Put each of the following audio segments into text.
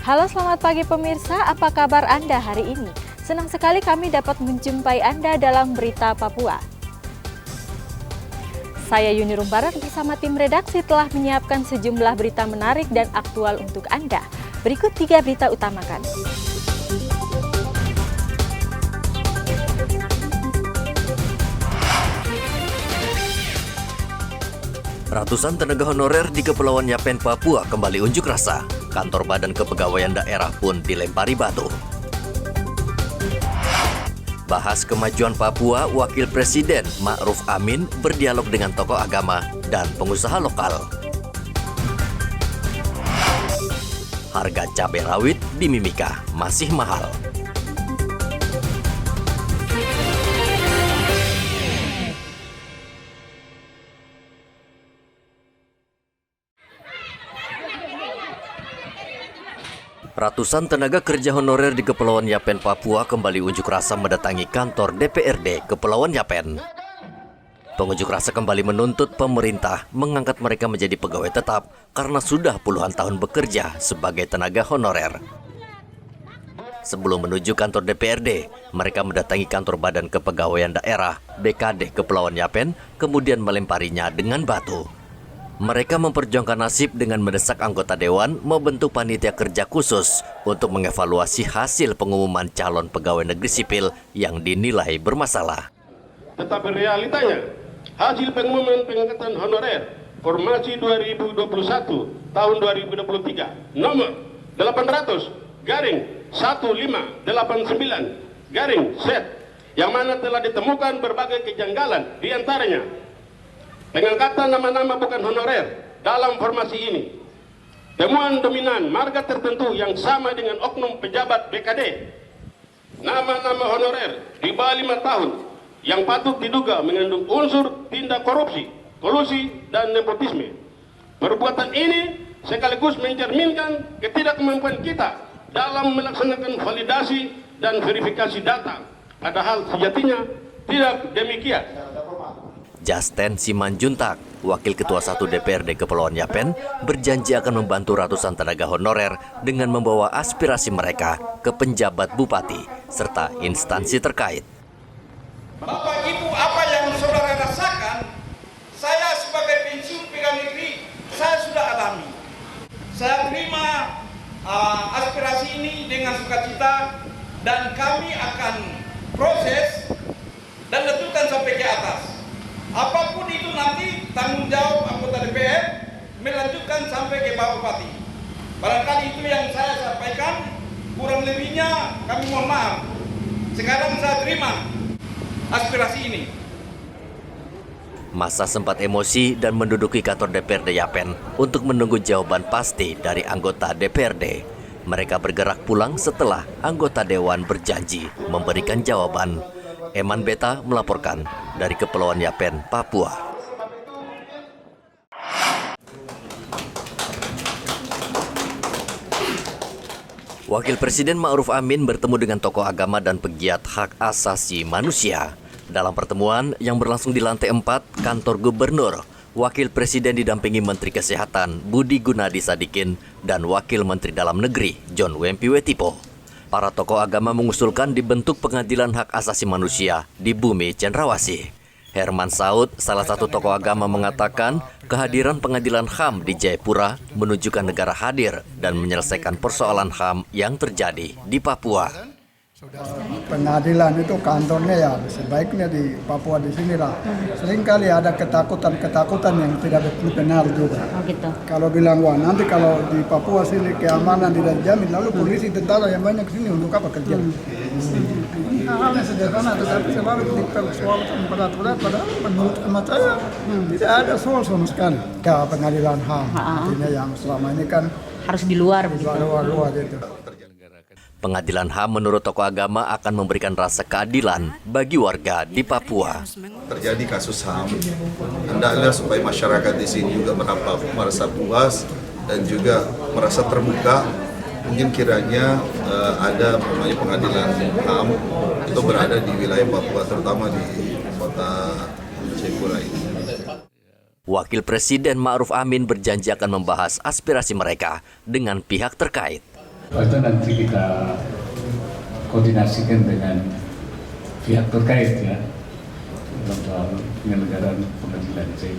Halo, selamat pagi pemirsa, apa kabar Anda hari ini? Senang sekali kami dapat menjumpai Anda dalam Berita Papua. Saya Yuni Rumbarak bersama tim redaksi telah menyiapkan sejumlah berita menarik dan aktual untuk Anda. Berikut 3 berita utamakan. Ratusan tenaga honorer di Kepulauan Yapen, Papua kembali unjuk rasa. Kantor Badan Kepegawaian Daerah pun dilempari batu. Bahas kemajuan Papua, Wakil Presiden Ma'ruf Amin berdialog dengan tokoh agama dan pengusaha lokal. Harga cabai rawit di Mimika masih mahal. Ratusan tenaga kerja honorer di Kepulauan Yapen, Papua kembali unjuk rasa mendatangi kantor DPRD Kepulauan Yapen. Pengunjuk rasa kembali menuntut pemerintah mengangkat mereka menjadi pegawai tetap karena sudah puluhan tahun bekerja sebagai tenaga honorer. Sebelum menuju kantor DPRD, mereka mendatangi kantor Badan Kepegawaian Daerah BKD Kepulauan Yapen, kemudian melemparinya dengan batu. Mereka memperjuangkan nasib dengan mendesak anggota dewan membentuk panitia kerja khusus untuk mengevaluasi hasil pengumuman calon pegawai negeri sipil yang dinilai bermasalah. Tetapi realitanya, hasil pengumuman pengangkatan honorer formasi 2021 tahun 2023 nomor 800/1589 yang mana telah ditemukan berbagai kejanggalan, di antaranya pengangkatan nama-nama bukan honorer dalam formasi ini. Temuan dominan marga tertentu yang sama dengan oknum pejabat BKD. Nama-nama honorer di bawah 5 tahun yang patut diduga mengandung unsur tindak korupsi, kolusi, dan nepotisme. Perbuatan ini sekaligus mencerminkan ketidakmampuan kita dalam melaksanakan validasi dan verifikasi data. Padahal sejatinya tidak demikian. Jasten Simanjuntak, Wakil Ketua 1 DPRD Kepulauan Yapen, berjanji akan membantu ratusan tenaga honorer dengan membawa aspirasi mereka ke penjabat bupati serta instansi terkait. Bapak Ibu, apa yang saudara rasakan, saya sebagai pensiun pegawai negeri, saya sudah alami. Saya terima aspirasi ini dengan sukacita dan kami akan proses dan letukan sampai ke atas. Apapun itu nanti tanggung jawab anggota DPR melanjutkan sampai ke Pak Bupati. Barangkali itu yang saya sampaikan, kurang lebihnya kami mohon maaf. Sekarang saya terima aspirasi ini. Massa sempat emosi dan menduduki kantor DPRD Yapen untuk menunggu jawaban pasti dari anggota DPRD. Mereka bergerak pulang setelah anggota dewan berjanji memberikan jawaban. Eman Beta melaporkan dari Kepulauan Yapen, Papua. Wakil Presiden Ma'ruf Amin bertemu dengan tokoh agama dan pegiat hak asasi manusia. Dalam pertemuan yang berlangsung di lantai 4 kantor gubernur, Wakil Presiden didampingi Menteri Kesehatan Budi Gunadi Sadikin dan Wakil Menteri Dalam Negeri John Wempi Wetipo. Para tokoh agama mengusulkan dibentuk pengadilan hak asasi manusia di bumi Cendrawasih. Herman Saud, salah satu tokoh agama, mengatakan kehadiran pengadilan HAM di Jayapura menunjukkan negara hadir dan menyelesaikan persoalan HAM yang terjadi di Papua. Pengadilan itu kantornya ya sebaiknya di Papua di sinilah. Seringkali ada ketakutan yang tidak benar juga. Oh gitu. Kalau bilang wah nanti kalau di Papua sini keamanan tidak dijamin, lalu polisi tentara yang banyak sini untuk apa kerja? Hal-hal sederhana tetapi selalu dipersoalkan berat-berat, padahal menurut hemat saya tidak ada soal sama sekali. Ya pengadilan HAM artinya yang selama ini kan Harus di luar begitu. luar gitu. Pengadilan HAM menurut tokoh agama akan memberikan rasa keadilan bagi warga di Papua. Terjadi kasus HAM, hendaknya supaya masyarakat di sini juga merasa puas dan juga merasa terbuka. Mungkin kiranya ada pengadilan HAM itu berada di wilayah Papua, terutama di kota Jayapura ini. Wakil Presiden Ma'ruf Amin berjanji akan membahas aspirasi mereka dengan pihak terkait. Itu nanti kita koordinasikan dengan pihak terkait ya dalam soal penyelenggaraan pengadilan saya.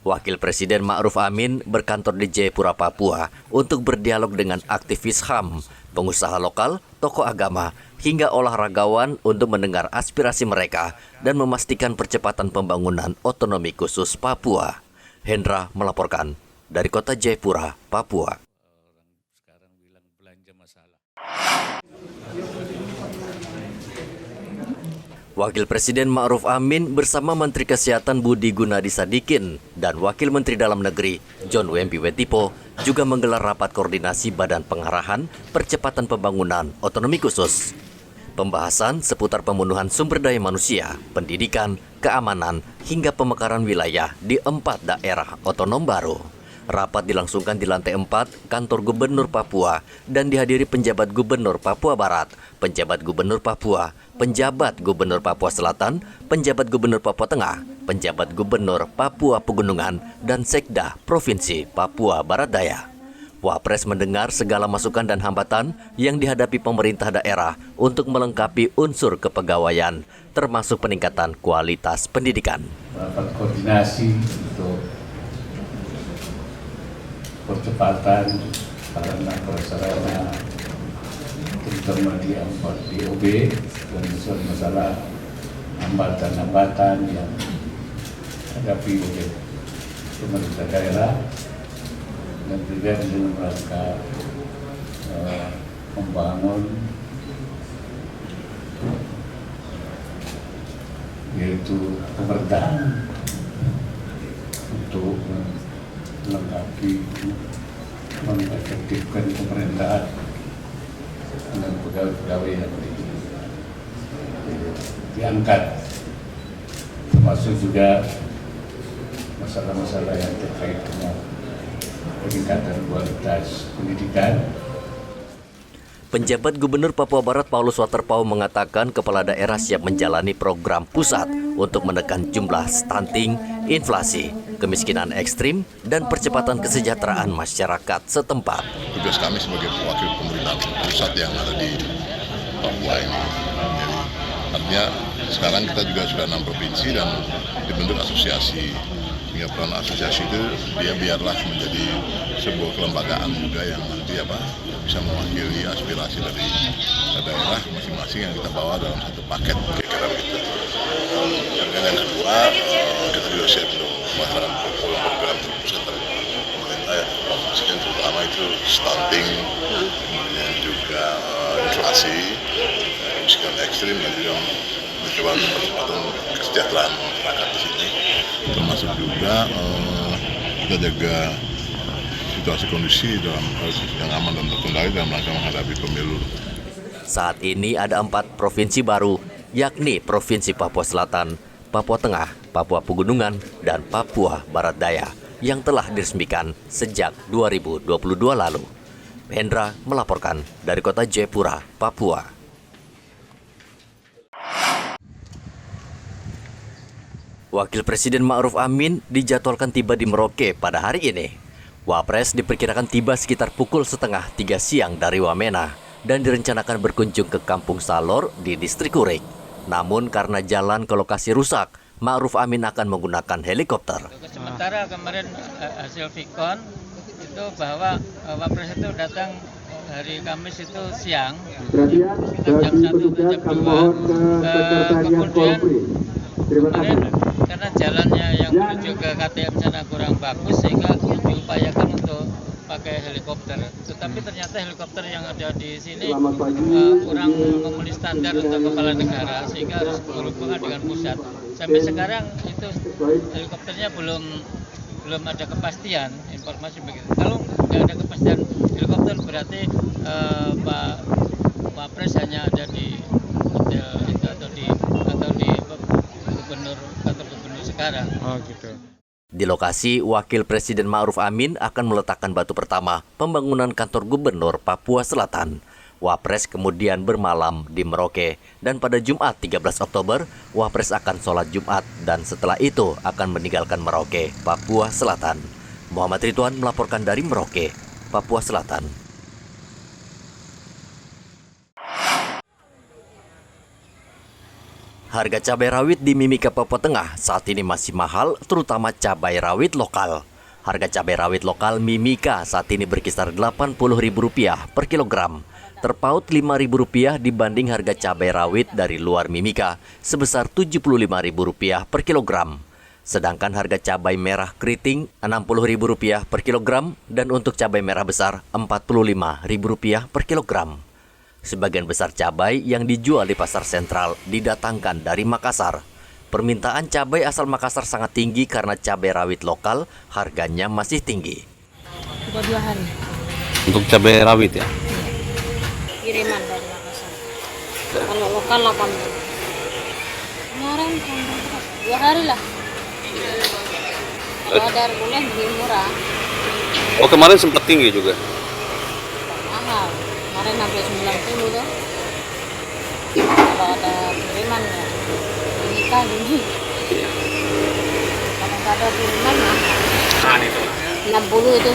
Wakil Presiden Ma'ruf Amin berkantor di Jayapura, Papua untuk berdialog dengan aktivis HAM, pengusaha lokal, tokoh agama, hingga olahragawan untuk mendengar aspirasi mereka dan memastikan percepatan pembangunan otonomi khusus Papua. Hendra melaporkan dari kota Jayapura, Papua. Wakil Presiden Ma'ruf Amin bersama Menteri Kesehatan Budi Gunadi Sadikin dan Wakil Menteri Dalam Negeri John Wempi Wetipo juga menggelar rapat koordinasi Badan Pengarahan Percepatan Pembangunan Otonomi Khusus. Pembahasan seputar pembunuhan sumber daya manusia, pendidikan, keamanan, hingga pemekaran wilayah di 4 daerah otonom baru. Rapat dilangsungkan di lantai 4 kantor Gubernur Papua dan dihadiri penjabat Gubernur Papua Barat, penjabat Gubernur Papua, penjabat Gubernur Papua Selatan, penjabat Gubernur Papua Tengah, penjabat Gubernur Papua Pegunungan, dan Sekda Provinsi Papua Barat Daya. Wapres mendengar segala masukan dan hambatan yang dihadapi pemerintah daerah untuk melengkapi unsur kepegawaian, termasuk peningkatan kualitas pendidikan. Rapat koordinasi untuk percepatan sarana prasarana terutama di OB dan masalah hambatan-hambatan yang dihadapi oleh pemerintah daerah dan juga dalam rangka membangun yaitu pemerintahan untuk melengkapi, mengefektifkan pemerintahan dengan pegawai-pegawai yang diangkat, termasuk juga masalah-masalah yang terkait dengan peningkatan kualitas pendidikan. Penjabat Gubernur Papua Barat Paulus Waterpau mengatakan kepala daerah siap menjalani program pusat untuk menekan jumlah stunting, inflasi, kemiskinan ekstrim, dan percepatan kesejahteraan masyarakat setempat. Tugas kami sebagai wakil pemerintah pusat yang ada di Papua ini. Jadi, artinya sekarang kita juga sudah 6 provinsi dan dibentuk asosiasi. Sehingga peran asosiasi itu dia biarlah menjadi sebuah kelembagaan juga yang nanti bisa mewakili aspirasi dari daerah masing-masing yang kita bawa dalam satu paket. Kira-kira begitu. Yang kedua, kita juga siap untuk melaksanakan program pusat dari pemerintah ya, terutama itu stunting, kemudian juga inflasi, kemiskinan ekstrim dan juga mencoba percepatan kesejahteraan masyarakat di sini. Termasuk juga kita jaga situasi kondisi dalam yang aman dan terkendali dalam rangka menghadapi pemilu. Saat ini ada 4 provinsi baru, yakni Provinsi Papua Selatan, Papua Tengah, Papua Pegunungan, dan Papua Barat Daya yang telah diresmikan sejak 2022 lalu. Hendra melaporkan dari kota Jayapura, Papua. Wakil Presiden Ma'ruf Amin dijadwalkan tiba di Merauke pada hari ini. Wapres diperkirakan tiba sekitar pukul 2:30 siang dari Wamena dan direncanakan berkunjung ke Kampung Salor di Distrik Kurik. Namun karena jalan ke lokasi rusak, Ma'ruf Amin akan menggunakan helikopter. Sementara kemarin hasil Vikon itu bahwa Wapres itu datang hari Kamis itu siang, jam 1 jam 2, kemudian kemarin karena jalannya yang menuju ke KTM sana kurang bagus sehingga diupayakan untuk pakai helikopter. Tetapi ternyata helikopter yang ada di sini kurang memenuhi standar untuk kepala negara sehingga harus berhubungan dengan pusat. Sampai sekarang itu helikopternya belum ada kepastian, informasi begitu. Kalau nggak ada kepastian helikopter berarti Pak Wapres hanya ada di hotel itu atau di kantor gubernur sekarang. Oh gitu. Di lokasi, Wakil Presiden Ma'ruf Amin akan meletakkan batu pertama pembangunan kantor gubernur Papua Selatan. Wapres kemudian bermalam di Merauke dan pada Jumat 13 Oktober, Wapres akan sholat Jumat dan setelah itu akan meninggalkan Merauke, Papua Selatan. Muhammad Ridwan melaporkan dari Merauke, Papua Selatan. Harga cabai rawit di Mimika, Papua Tengah saat ini masih mahal, terutama cabai rawit lokal. Harga cabai rawit lokal Mimika saat ini berkisar Rp80.000 per kilogram, terpaut Rp5.000 dibanding harga cabai rawit dari luar Mimika sebesar Rp75.000 per kilogram. Sedangkan harga cabai merah keriting Rp60.000 per kilogram dan untuk cabai merah besar Rp45.000 per kilogram. Sebagian besar cabai yang dijual di pasar sentral didatangkan dari Makassar. Permintaan cabai asal Makassar sangat tinggi karena cabai rawit lokal harganya masih tinggi. Sudah 2 hari. Untuk cabai rawit ya? Kiriman dari Makassar. Kalau lokal 8. Kemarin 2 hari lah. Kalau ada harganya lebih murah. Oh, kemarin sempat tinggi juga? Mahal. Kemarin sampai 90 tuh. Kalau ada kiriman ya. Nikah gini. Kalau nggak ada kiriman mah 60 itu.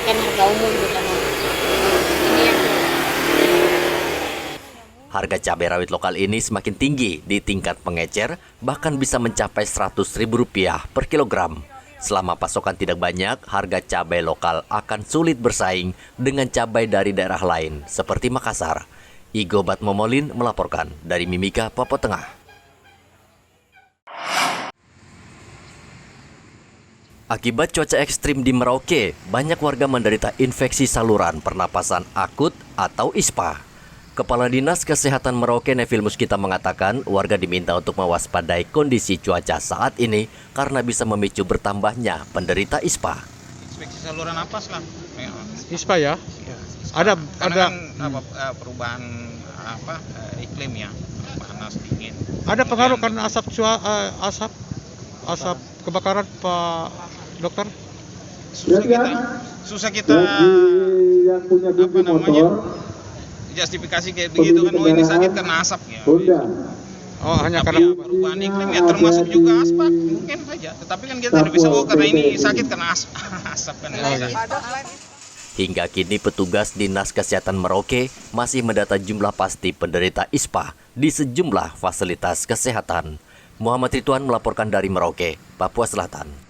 Akan harga umum gitu. Harga cabai rawit lokal ini semakin tinggi di tingkat pengecer, bahkan bisa mencapai Rp100.000 per kilogram. Selama pasokan tidak banyak, harga cabai lokal akan sulit bersaing dengan cabai dari daerah lain seperti Makassar. Igo Batmomolin melaporkan dari Mimika, Papua Tengah. Akibat cuaca ekstrim di Merauke, banyak warga menderita infeksi saluran pernapasan akut atau ISPA. Kepala Dinas Kesehatan Merauke Neville Muskita mengatakan warga diminta untuk mewaspadai kondisi cuaca saat ini karena bisa memicu bertambahnya penderita ISPA. Infeksi saluran napas lah. ISPA ya? Ya. Ada kan perubahan iklim ya, panas dingin. Ada pengaruh karena asap kebakaran, Pak Dokter? Susah kita justifikasi kayak begitu kan, oh ini sakit karena asap ya. Oh, hanya tapi karena perubahan iklim ya, termasuk juga asap mungkin saja. Tetapi kan kita tidak bisa karena ini sakit karena asap kan. Hingga kini petugas Dinas Kesehatan Merauke masih mendata jumlah pasti penderita ISPA di sejumlah fasilitas kesehatan. Muhammad Ridwan melaporkan dari Merauke, Papua Selatan.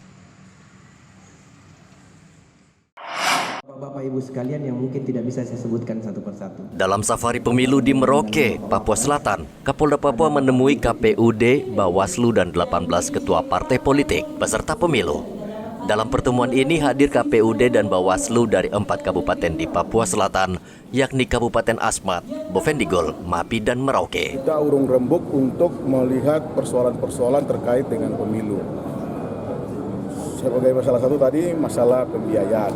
Bapak Ibu sekalian yang mungkin tidak bisa saya sebutkan satu persatu. Dalam safari pemilu di Merauke, Papua Selatan, Kapolda Papua menemui KPUD, Bawaslu, dan 18 ketua partai politik beserta pemilu. Dalam pertemuan ini hadir KPUD dan Bawaslu dari 4 kabupaten di Papua Selatan, yakni Kabupaten Asmat, Bovendigol, Mapi, dan Merauke. Kita urung rembuk untuk melihat persoalan-persoalan terkait dengan pemilu. Sebagai masalah satu tadi, masalah pembiayaan.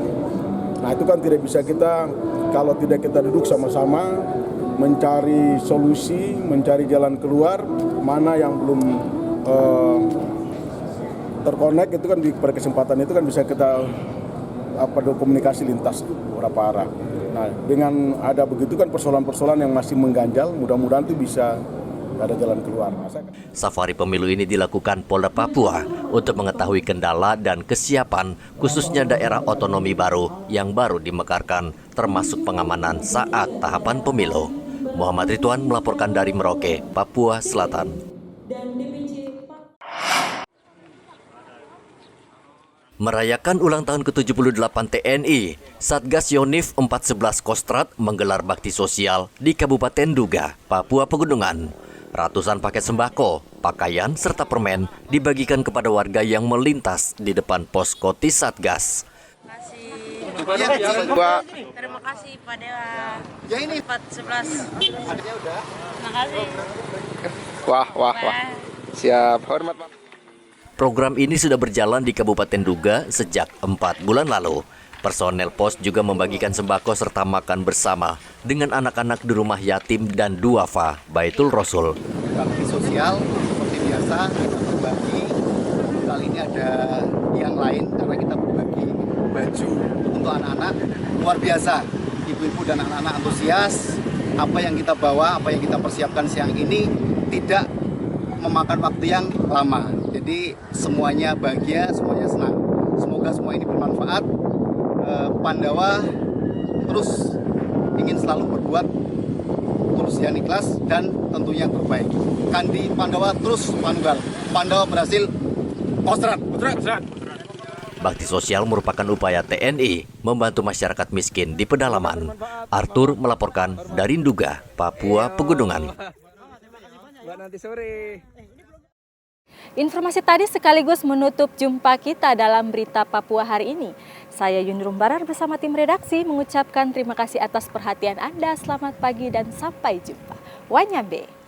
Nah itu kan tidak bisa kita, kalau tidak kita duduk sama-sama mencari solusi, mencari jalan keluar, mana yang belum terkonek itu kan pada kesempatan itu kan bisa kita komunikasi lintas beberapa arah. Nah dengan ada begitu kan persoalan-persoalan yang masih mengganjal, mudah-mudahan itu bisa ada jalan keluar. Safari pemilu ini dilakukan Polda Papua untuk mengetahui kendala dan kesiapan khususnya daerah otonomi baru yang baru dimekarkan termasuk pengamanan saat tahapan pemilu. Muhammad Ridwan melaporkan dari Merauke, Papua Selatan. Merayakan ulang tahun ke-78 TNI, Satgas Yonif 411 Kostrad menggelar bakti sosial di Kabupaten Duga, Papua Pegunungan. Ratusan paket sembako, pakaian, serta permen dibagikan kepada warga yang melintas di depan posko Satgas. Terima kasih pada ini 411. Terima kasih. Wah. Siap, hormat Pak. Program ini sudah berjalan di Kabupaten Duga sejak 4 bulan lalu. Personel pos juga membagikan sembako serta makan bersama dengan anak-anak di rumah yatim dan duafa Baitul Rasul. Bakti sosial seperti biasa kita berbagi. Kali ini ada yang lain karena kita berbagi baju untuk anak-anak. Luar biasa, ibu-ibu dan anak-anak antusias. Apa yang kita bawa, apa yang kita persiapkan siang ini tidak memakan waktu yang lama. Jadi semuanya bahagia, semuanya senang. Semoga semua ini bermanfaat. Pandawa terus ingin selalu berbuat tulus, yang ikhlas, dan tentunya yang terbaik. Kandi Pandawa terus manunggal. Pandawa berhasil. Kostrat. Bakti sosial merupakan upaya TNI membantu masyarakat miskin di pedalaman. Arthur melaporkan dari Nduga, Papua Pegunungan. Informasi tadi sekaligus menutup jumpa kita dalam Berita Papua hari ini. Saya Yunrum Barar bersama tim redaksi mengucapkan terima kasih atas perhatian Anda. Selamat pagi dan sampai jumpa. Wanyambe.